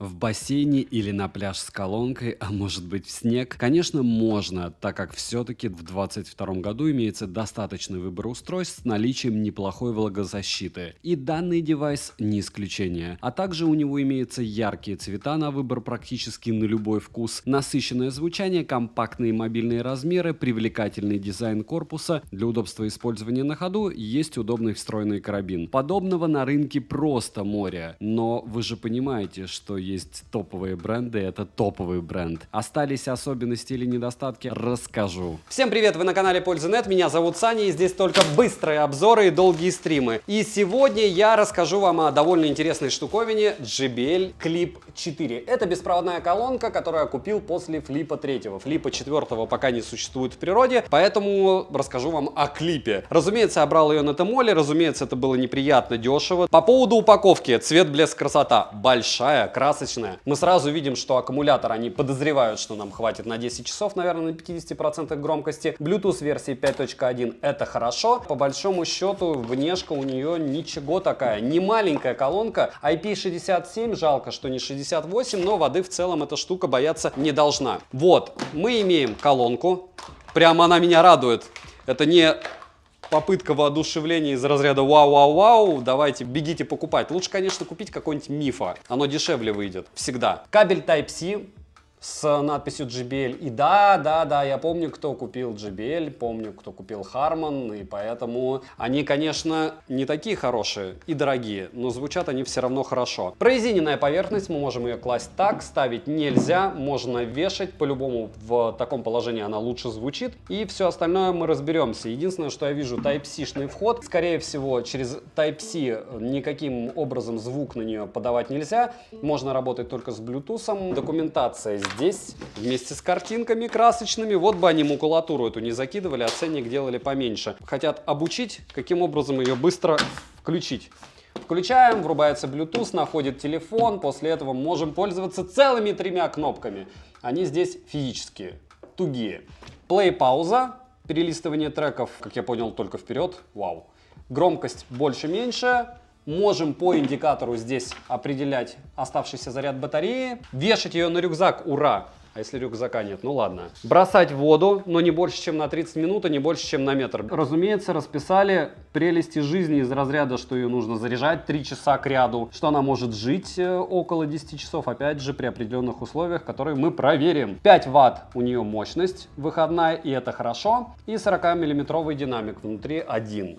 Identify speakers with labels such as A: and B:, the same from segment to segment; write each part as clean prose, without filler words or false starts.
A: В бассейне или на пляж с колонкой, а может быть в снег? Конечно, можно, так как все-таки в 2022 году имеется достаточный выбор устройств с наличием неплохой влагозащиты. И данный девайс не исключение. А также у него имеются яркие цвета на выбор практически на любой вкус, насыщенное звучание, компактные мобильные размеры, привлекательный дизайн корпуса. Для удобства использования на ходу есть удобный встроенный карабин. Подобного на рынке просто море. Но вы же понимаете, что есть топовые бренды, это топовый бренд. Остались особенности или недостатки? Расскажу.
B: Всем привет, вы на канале Пользы.нет, меня зовут Саня, и здесь только быстрые обзоры и долгие стримы. И сегодня я расскажу вам о довольно интересной штуковине JBL Clip 4. Это беспроводная колонка, которую я купил после Флипа 3. Флипа 4 пока не существует в природе, поэтому расскажу вам о клипе. Разумеется, я брал ее на Тмоле, разумеется, это было неприятно дешево. По поводу упаковки, цвет, блеск, красота. Большая, красочная. Мы сразу видим, что аккумулятор, они подозревают, что нам хватит на 10 часов, наверное, на 50% громкости. Bluetooth версии 5.1 это хорошо. По большому счету, внешка у нее ничего такая. Не маленькая колонка. IP67, жалко, что не 68, но воды в целом эта штука бояться не должна. Вот, мы имеем колонку. Прямо она меня радует. Это не попытка воодушевления из разряда вау-вау-вау, давайте бегите покупать. Лучше, конечно, купить какой-нибудь Мифа. Оно дешевле выйдет. Всегда. Кабель Type-C с надписью JBL. И да, я помню, кто купил JBL, помню, кто купил Harman, и поэтому они, конечно, не такие хорошие и дорогие, но звучат они все равно хорошо. Прорезиненная поверхность, мы можем ее класть так, ставить нельзя, можно вешать, по-любому в таком положении она лучше звучит, и все остальное мы разберемся. Единственное, что я вижу, Type-C-шный вход, скорее всего, через Type-C никаким образом звук на нее подавать нельзя, можно работать только с Bluetooth. Документация здесь вместе с картинками красочными. Вот бы они макулатуру эту не закидывали, а ценник делали поменьше. Хотят обучить, каким образом ее быстро включить. Включаем, врубается Bluetooth, находит телефон. После этого можем пользоваться целыми 3 кнопками. Они здесь физические, тугие. Play-пауза, перелистывание треков, как я понял, только вперед. Вау. Громкость больше-меньше. Можем по индикатору здесь определять оставшийся заряд батареи. Вешать ее на рюкзак, ура! А если рюкзака нет, ну ладно. Бросать в воду, но не больше, чем на 30 минут, и не больше, чем на метр. Разумеется, расписали прелести жизни из разряда, что ее нужно заряжать 3 часа к ряду, что она может жить около 10 часов, опять же, при определенных условиях, которые мы проверим. 5 ватт у нее мощность выходная, и это хорошо. И 40-миллиметровый динамик внутри один.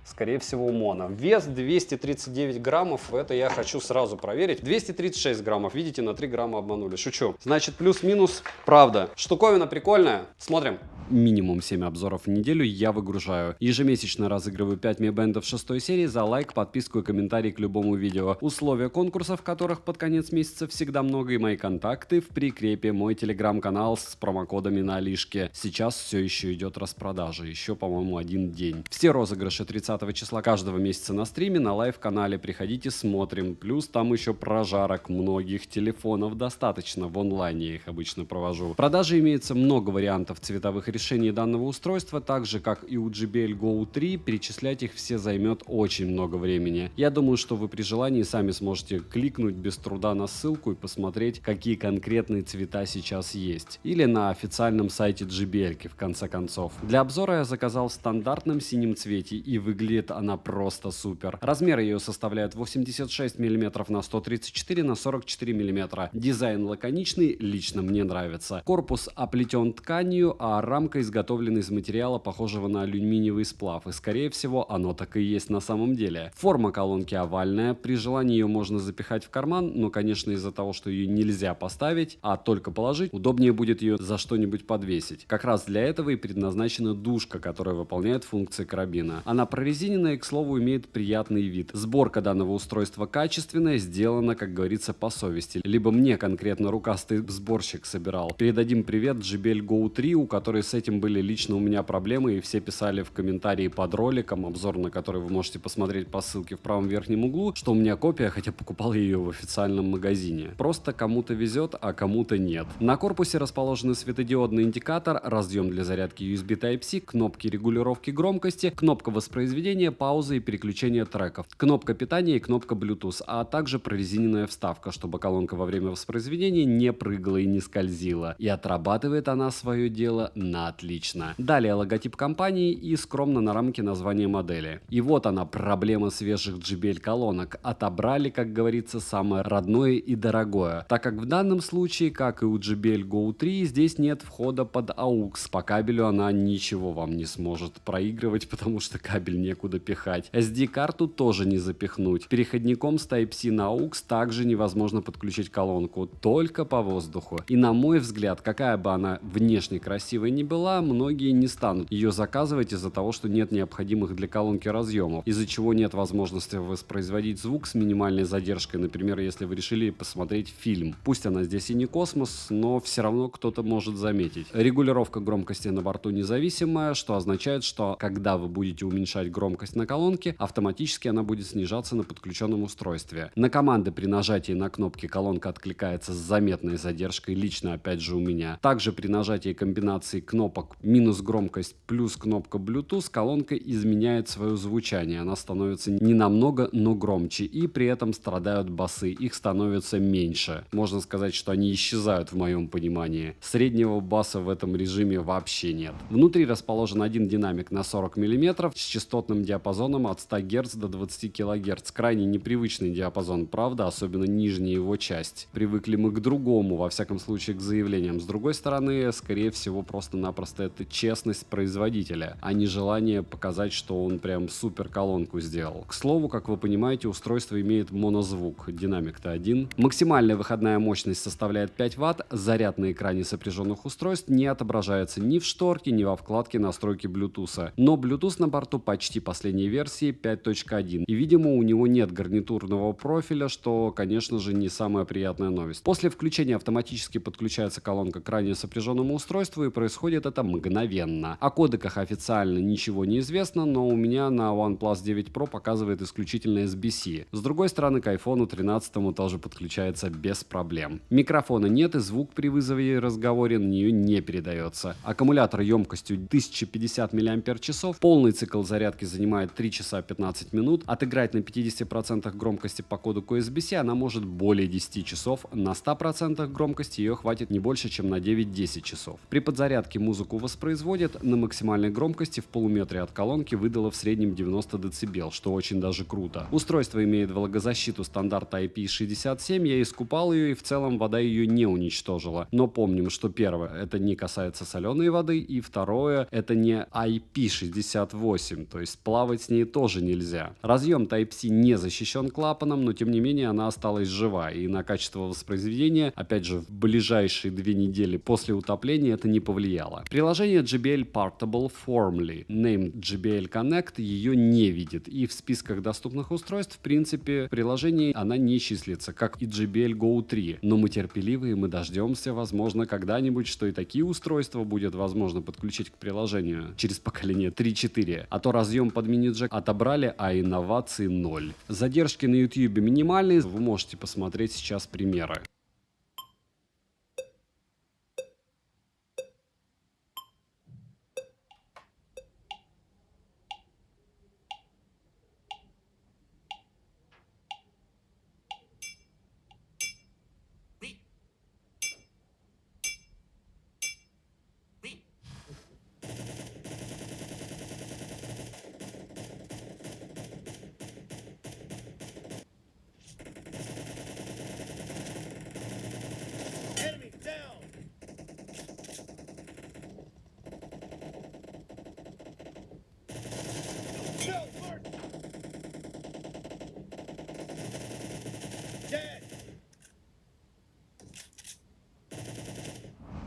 B: Скорее всего, моно. Вес 239 граммов, это я хочу сразу проверить. 236 граммов, видите, на 3 грамма обманули. Шучу. Значит, плюс-минус, правда. Штуковина прикольная. Смотрим.
A: Минимум 7 обзоров в неделю я выгружаю. Ежемесячно разыгрываю 5 Mi Band 6 серии за лайк, подписку и комментарий к любому видео. Условия конкурсов, которых под конец месяца всегда много, и мои контакты в прикрепе. Мой телеграм-канал с промокодами на Алишке. Сейчас все еще идет распродажа. Еще, по-моему, 1 день. Все розыгрыши 30 числа каждого месяца на стриме, на лайв-канале. Приходите, смотрим. Плюс там еще прожарок многих телефонов достаточно. В онлайне я их обычно провожу. В продаже имеется много вариантов цветовых решений данного устройства, так же как и у JBL Go 3, перечислять их все займет очень много времени. Я думаю, что вы при желании сами сможете кликнуть без труда на ссылку и посмотреть, какие конкретные цвета сейчас есть. Или на официальном сайте JBL, в конце концов. Для обзора я заказал в стандартном синем цвете, и выглядит она просто супер. Размер ее составляет 86 мм на 134 на 44 мм. Дизайн лаконичный, лично мне нравится. Корпус оплетен тканью, а рамка изготовлена из материала, похожего на алюминиевый сплав, и скорее всего оно так и есть на самом деле. Форма колонки овальная, при желании ее можно запихать в карман, но, конечно, из-за того, что ее нельзя поставить, а только положить, удобнее будет ее за что-нибудь подвесить. Как раз для этого и предназначена дужка, которая выполняет функции карабина. Она прорезиненная и, к слову, имеет приятный вид. Сборка данного устройства качественная, сделана, как говорится, по совести. Либо мне конкретно рукастый сборщик собирал. Передадим привет JBL Go 3, у которой с этим были лично у меня проблемы, и все писали в комментарии под роликом, обзор на который вы можете посмотреть по ссылке в правом верхнем углу, что у меня копия, хотя покупал я ее в официальном магазине. Просто кому-то везет, а кому-то нет. На корпусе расположены светодиодный индикатор, разъем для зарядки USB Type-C, кнопки регулировки громкости, кнопка воспроизведения, паузы и переключения треков, кнопка питания и кнопка Bluetooth, а также прорезиненная вставка, чтобы колонка во время воспроизведения не прыгала и не скользила. И отрабатывает она свое дело на отлично. Далее логотип компании и скромно на рамке название модели. И вот она, проблема свежих JBL колонок. Отобрали, как говорится, самое родное и дорогое. Так как в данном случае, как и у JBL Go 3, здесь нет входа под AUX. По кабелю она ничего вам не сможет проигрывать, потому что кабель некуда пихать. SD-карту тоже не запихнуть. Переходником с Type-C на AUX также невозможно подключить колонку, только по воздуху. И на мой взгляд, какая бы она внешне красивой ни была, многие не станут ее заказывать из-за того, что нет необходимых для колонки разъемов, из-за чего нет возможности воспроизводить звук с минимальной задержкой, например, если вы решили посмотреть фильм. Пусть она здесь и не космос, но все равно кто-то может заметить. Регулировка громкости на борту независимая, что означает, что когда вы будете уменьшать громкость на колонке, автоматически она будет снижаться на подключенном устройстве. На команды при нажатии на кнопки колонка откликается с заметной задержкой, лично опять же у меня. Также при нажатии комбинации кнопок минус громкость плюс кнопка Bluetooth колонка изменяет свое звучание. Она становится не намного, но громче. И при этом страдают басы. Их становится меньше. Можно сказать, что они исчезают в моем понимании. Среднего баса в этом режиме вообще нет. Внутри расположен один динамик на 40 мм с частотным диапазоном от 100 Гц до 20 кГц. Крайне непривычный диапазон, правда, особенно нижняя его часть. Привыкли мы к другому, во всяком случае к заявлениям. С другой стороны, скорее всего, просто-напросто это честность производителя, а не желание показать, что он прям супер колонку сделал. К слову, как вы понимаете, устройство имеет монозвук, динамик-то один. Максимальная выходная мощность составляет 5 Вт, заряд на экране сопряженных устройств не отображается ни в шторке, ни во вкладке настройки Bluetooth. Но Bluetooth на борту почти последней версии 5.1, и видимо у него нет гарнитурного профиля, что, конечно же, не самая приятная новость. После включения автоматически подключается колонка к ранее сопряженному устройству, и происходит это мгновенно. О кодеках официально ничего не известно, но у меня на OnePlus 9 Pro показывает исключительно SBC. С другой стороны, к iPhone 13 тоже подключается без проблем. Микрофона нет, и звук при вызове и разговоре на нее не передается. Аккумулятор емкостью 1050 мАч, полный цикл зарядки занимает 3 часа 15 минут, отыграть на 50% громкости по кодеку SBC она может более 10 часов, на 100% громкости ее хватит не больше, чем на 9-10 часов. При подзарядке музыку воспроизводит на максимальной громкости в полуметре от колонки, выдало в среднем 90 дБ, что очень даже круто. Устройство имеет влагозащиту стандарта IP67, я искупал ее, и в целом вода ее не уничтожила. Но помним, что первое, это не касается соленой воды, и второе, это не IP68, то есть плавать с ней тоже нельзя. Разъем Type-C не защищен клапаном, но тем не менее она осталась жива, и на качество воспроизведения, опять же, в ближайшие 2 недели после утопления это не повлияло. Приложение JBL Portable Formally, named JBL Connect, ее не видит, и в списках доступных устройств, в принципе, в приложении она не числится, как и JBL Go 3, но мы терпеливые, мы дождемся, возможно, когда-нибудь, что и такие устройства будет возможно подключить к приложению через поколение 3-4, а то разъем под мини-джек отобрали, а инноваций ноль. Задержки на YouTube минимальные, вы можете посмотреть сейчас примеры.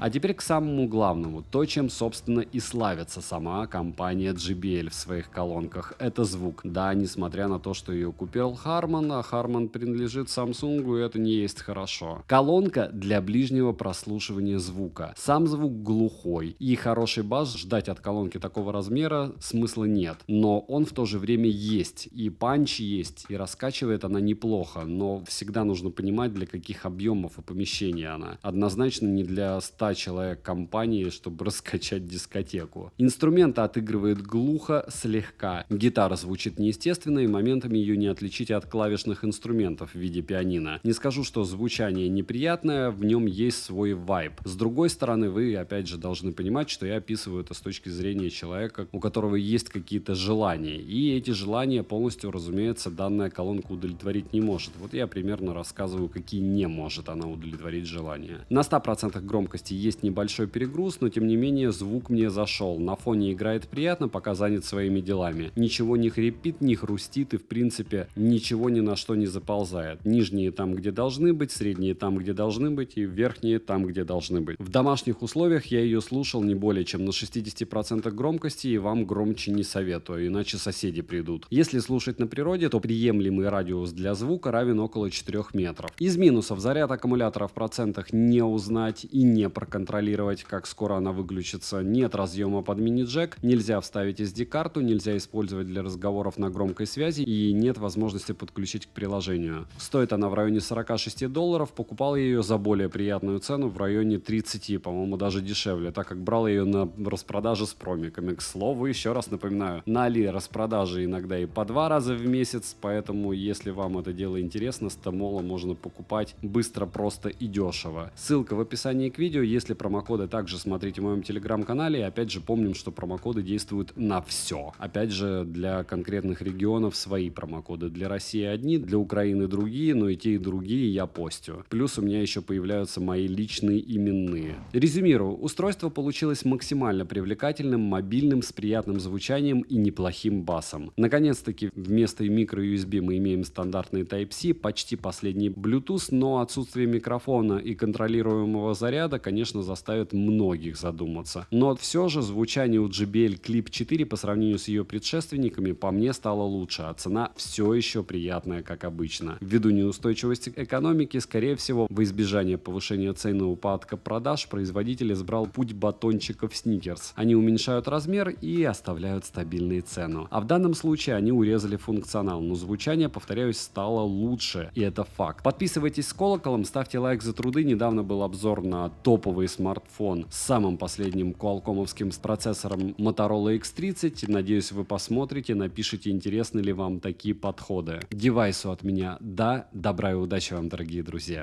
A: А теперь к самому главному, то, чем, собственно, и славится сама компания JBL в своих колонках. Это звук. Да, несмотря на то, что ее купил Harman, а Harman принадлежит Samsung, и это не есть хорошо. Колонка для ближнего прослушивания звука. Сам звук глухой, и хороший бас ждать от колонки такого размера смысла нет. Но он в то же время есть, и панч есть, и раскачивает она неплохо, но всегда нужно понимать, для каких объемов и помещений она. Однозначно не для 100 человек компании, чтобы раскачать дискотеку. Инструмент отыгрывает глухо, слегка. Гитара звучит неестественно, и моментами ее не отличить от клавишных инструментов в виде пианино. Не скажу, что звучание неприятное, в нем есть свой вайб. С другой стороны, вы опять же должны понимать, что я описываю это с точки зрения человека, у которого есть какие-то желания. И эти желания полностью, разумеется, данная колонка удовлетворить не может. Вот я примерно рассказываю, какие не может она удовлетворить желания. На 100% громкости есть небольшой перегруз, но тем не менее звук мне зашел. На фоне играет приятно, пока занят своими делами. Ничего не хрипит, не хрустит, и в принципе ничего ни на что не заползает. Нижние там, где должны быть, средние там, где должны быть, и верхние там, где должны быть. В домашних условиях я ее слушал не более чем на 60% громкости, и вам громче не советую, иначе соседи придут. Если слушать на природе, то приемлемый радиус для звука равен около 4 метров. Из минусов: заряд аккумулятора в процентах не узнать и не проконтролировать, как скоро она выключится. Нет разъема под мини-джек, нельзя вставить SD-карту, нельзя использовать для разговоров на громкой связи, и нет возможности подключить к приложению. Стоит она в районе $46, покупал я ее за более приятную цену в районе 30, по-моему, даже дешевле, так как брал ее на распродаже с промиками. К слову, еще раз напоминаю, на Али распродажи иногда и по 2 раза в месяц, поэтому если вам это дело интересно, с Томола можно покупать быстро, просто и дешево. Ссылка в описании к видео. Если промокоды, также смотрите в моем телеграм-канале. И опять же помним, что промокоды действуют на все. Опять же, для конкретных регионов свои промокоды. Для России одни, для Украины другие, но и те, и другие я постю. Плюс у меня еще появляются мои личные именные. Резюмирую. Устройство получилось максимально привлекательным, мобильным, с приятным звучанием и неплохим басом. Наконец-таки вместо micro-USB мы имеем стандартный Type-C, почти последний Bluetooth, но отсутствие микрофона и контролируемого заряда, конечно, заставит многих задуматься. Но все же звучание у JBL Clip 4 по сравнению с ее предшественниками по мне стало лучше, а цена все еще приятная, как обычно. Ввиду неустойчивости экономики, скорее всего, во избежание повышения цен и упадка продаж, производитель избрал путь батончиков Snickers. Они уменьшают размер и оставляют стабильную цену. А в данном случае они урезали функционал, но звучание, повторяюсь, стало лучше, и это факт. Подписывайтесь с колоколом, ставьте лайк за труды. Недавно был обзор на топовый смартфон с самым последним квалкомовским процессором Motorola X30. Надеюсь, вы посмотрите, напишите, интересны ли вам такие подходы. Девайсу от меня да, добра и удачи вам, дорогие друзья.